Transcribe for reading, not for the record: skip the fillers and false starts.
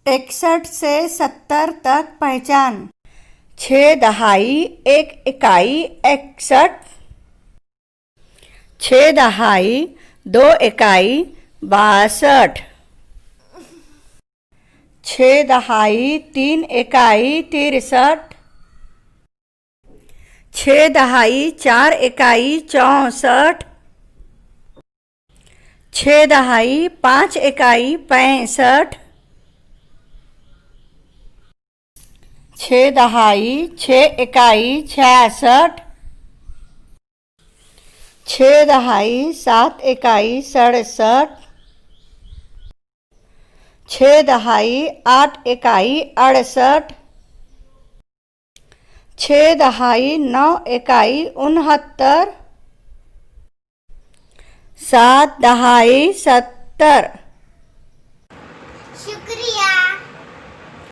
61 से 70 तक पहचान। 6 दहाई 1 इकाई 61। 6 दहाई 2 इकाई 62। 6 दहाई 3 इकाई 63। 6 दहाई 4 इकाई 64। 6 दहाई 5 इकाई 65। 6 दहाई 6 इकाई 66। 6 दहाई 7 इकाई 67। 6 दहाई 8 इकाई 68। 6 दहाई 9 इकाई 69। 7 दहाई 70। शुक्रिया।